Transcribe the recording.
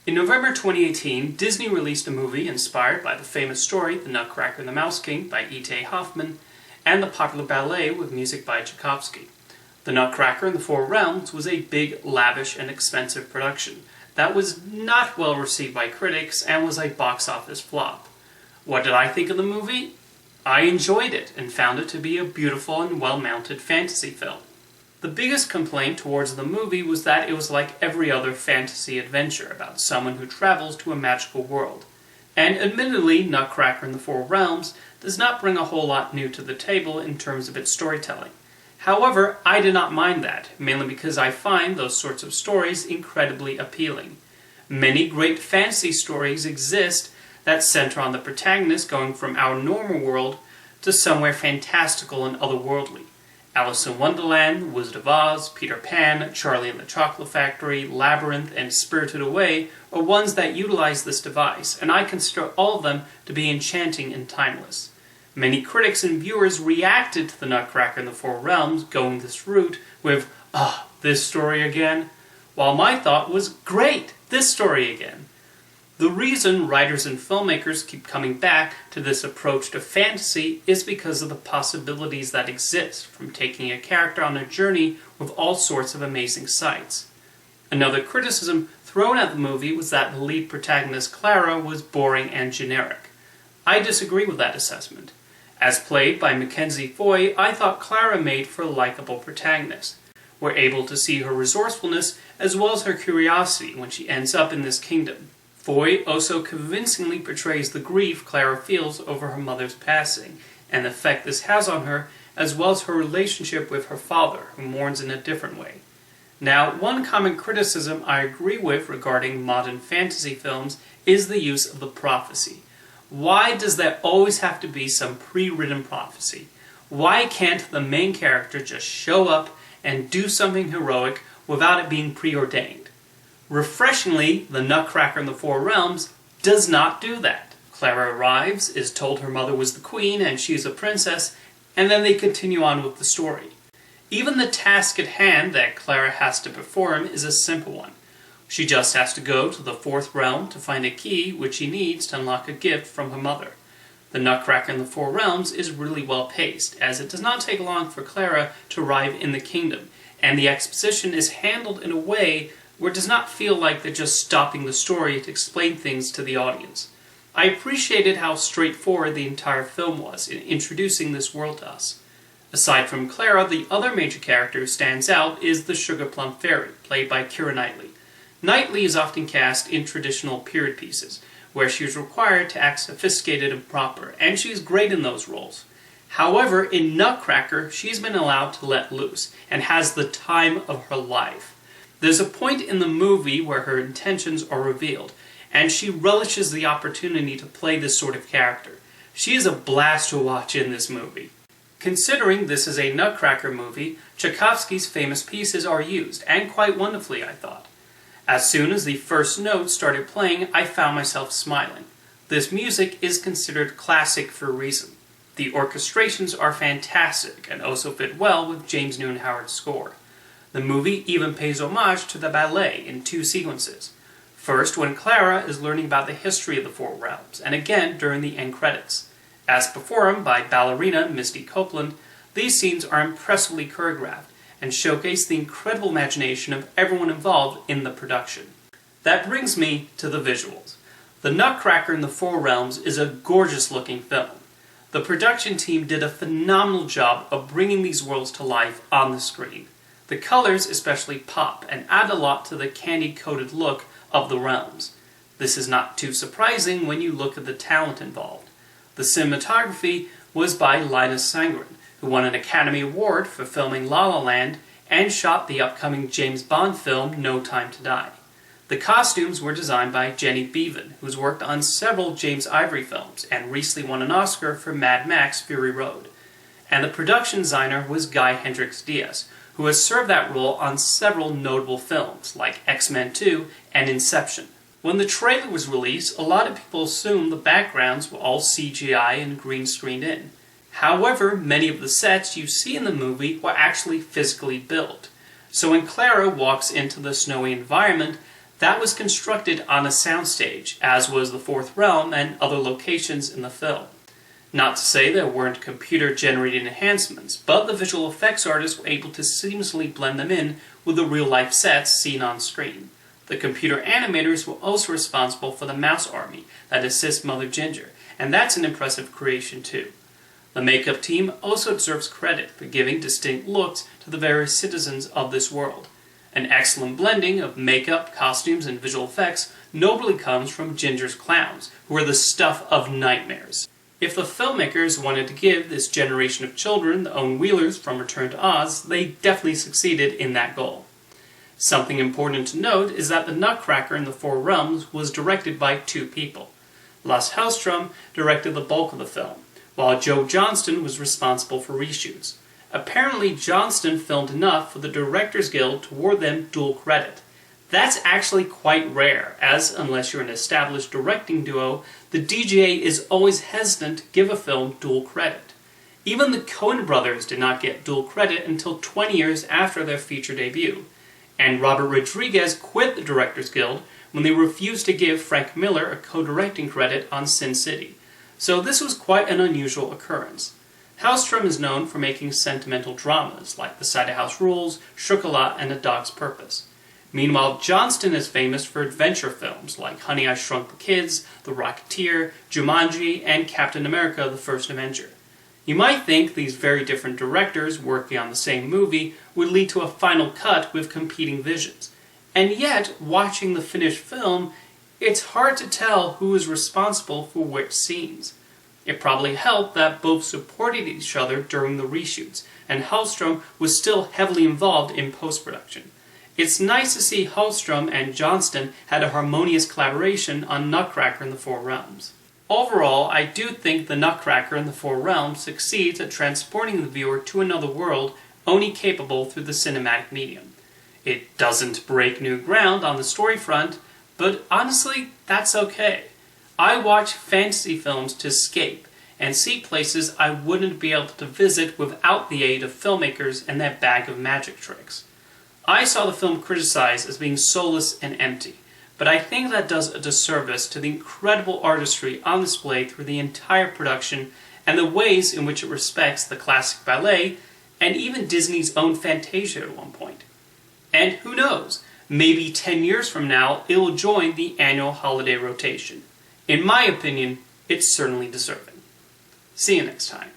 In November 2018, Disney released a movie inspired by the famous story The Nutcracker and the Mouse King by E.T. Hoffmann and the popular ballet with music by Tchaikovsky. The Nutcracker and the Four Realms was a big, lavish, and expensive production that was not well received by critics and was a box office flop. What did I think of the movie? I enjoyed it and found it to be a beautiful and well-mounted fantasy film. The biggest complaint towards the movie was that it was like every other fantasy adventure about someone who travels to a magical world. And admittedly, Nutcracker and the Four Realms does not bring a whole lot new to the table in terms of its storytelling. However, I did not mind that, mainly because I find those sorts of stories incredibly appealing. Many great fantasy stories exist that center on the protagonist going from our normal world to somewhere fantastical and otherworldly. Alice in Wonderland, The Wizard of Oz, Peter Pan, Charlie and the Chocolate Factory, Labyrinth, and Spirited Away are ones that utilize this device, and I consider all of them to be enchanting and timeless. Many critics and viewers reacted to The Nutcracker and the Four Realms going this route with, this story again? While my thought was, great, this story again. The reason writers and filmmakers keep coming back to this approach to fantasy is because of the possibilities that exist from taking a character on a journey with all sorts of amazing sights. Another criticism thrown at the movie was that the lead protagonist Clara was boring and generic. I disagree with that assessment. As played by Mackenzie Foy, I thought Clara made for a likable protagonist. We're able to see her resourcefulness as well as her curiosity when she ends up in this kingdom. Foy also convincingly portrays the grief Clara feels over her mother's passing, and the effect this has on her, as well as her relationship with her father, who mourns in a different way. Now, one common criticism I agree with regarding modern fantasy films is the use of the prophecy. Why does there always have to be some pre-written prophecy? Why can't the main character just show up and do something heroic without it being preordained? Refreshingly, The Nutcracker and the Four Realms does not do that. Clara arrives, is told her mother was the queen and she is a princess, and then they continue on with the story. Even the task at hand that Clara has to perform is a simple one. She just has to go to the fourth realm to find a key which she needs to unlock a gift from her mother. The Nutcracker and the Four Realms is really well paced, as it does not take long for Clara to arrive in the kingdom, and the exposition is handled in a way where it does not feel like they're just stopping the story to explain things to the audience. I appreciated how straightforward the entire film was in introducing this world to us. Aside from Clara, the other major character who stands out is the Sugar Plum Fairy, played by Keira Knightley. Knightley is often cast in traditional period pieces, where she is required to act sophisticated and proper, and she's great in those roles. However, in Nutcracker, she's been allowed to let loose, and has the time of her life. There's a point in the movie where her intentions are revealed, and she relishes the opportunity to play this sort of character. She is a blast to watch in this movie. Considering this is a Nutcracker movie, Tchaikovsky's famous pieces are used, and quite wonderfully, I thought. As soon as the first notes started playing, I found myself smiling. This music is considered classic for a reason. The orchestrations are fantastic, and also fit well with James Newton Howard's score. The movie even pays homage to the ballet in two sequences. First, when Clara is learning about the history of the Four Realms, and again during the end credits. As performed by ballerina Misty Copeland, these scenes are impressively choreographed and showcase the incredible imagination of everyone involved in the production. That brings me to the visuals. The Nutcracker and the Four Realms is a gorgeous-looking film. The production team did a phenomenal job of bringing these worlds to life on the screen. The colors especially pop and add a lot to the candy-coated look of the realms. This is not too surprising when you look at the talent involved. The cinematography was by Linus Sandgren, who won an Academy Award for filming La La Land and shot the upcoming James Bond film No Time to Die. The costumes were designed by Jenny Beavan, who's worked on several James Ivory films and recently won an Oscar for Mad Max Fury Road. And the production designer was Guy Hendricks Diaz, who has served that role on several notable films like X-Men 2 and Inception. When the trailer was released, a lot of people assumed the backgrounds were all CGI and green screened in. However, many of the sets you see in the movie were actually physically built. So when Clara walks into the snowy environment, That was constructed on a soundstage, as was the Fourth Realm and other locations in the film. Not to say there weren't computer-generated enhancements, but the visual effects artists were able to seamlessly blend them in with the real-life sets seen on screen. The computer animators were also responsible for the mouse army that assists Mother Ginger, and that's an impressive creation too. The makeup team also deserves credit for giving distinct looks to the various citizens of this world. An excellent blending of makeup, costumes, and visual effects nobly comes from Ginger's clowns, who are the stuff of nightmares. If the filmmakers wanted to give this generation of children the own wheelers from Return to Oz, they definitely succeeded in that goal. Something important to note is that the Nutcracker in the Four Realms was directed by two people. Lasse Hallström directed the bulk of the film, while Joe Johnston was responsible for reshoots. Apparently, Johnston filmed enough for the Directors Guild to award them dual credit. That's actually quite rare, as unless you're an established directing duo, the DGA is always hesitant to give a film dual credit. Even the Coen brothers did not get dual credit until 20 years after their feature debut, and Robert Rodriguez quit the Directors Guild when they refused to give Frank Miller a co-directing credit on Sin City. So this was quite an unusual occurrence. Hallström is known for making sentimental dramas like The Cider House Rules, Chocolat, and A Dog's Purpose. Meanwhile, Johnston is famous for adventure films like Honey, I Shrunk the Kids, The Rocketeer, Jumanji, and Captain America: The First Avenger. You might think these very different directors working on the same movie would lead to a final cut with competing visions. And yet, watching the finished film, it's hard to tell who is responsible for which scenes. It probably helped that both supported each other during the reshoots, and Hallström was still heavily involved in post-production. It's nice to see Hallström and Johnston had a harmonious collaboration on Nutcracker in the Four Realms. Overall, I do think the Nutcracker in the Four Realms succeeds at transporting the viewer to another world only capable through the cinematic medium. It doesn't break new ground on the story front, but honestly, that's okay. I watch fantasy films to escape and see places I wouldn't be able to visit without the aid of filmmakers and their bag of magic tricks. I saw the film criticized as being soulless and empty, but I think that does a disservice to the incredible artistry on display through the entire production and the ways in which it respects the classic ballet and even Disney's own Fantasia at one point. And who knows, maybe 10 years from now it will join the annual holiday rotation. In my opinion, it's certainly deserving. See you next time.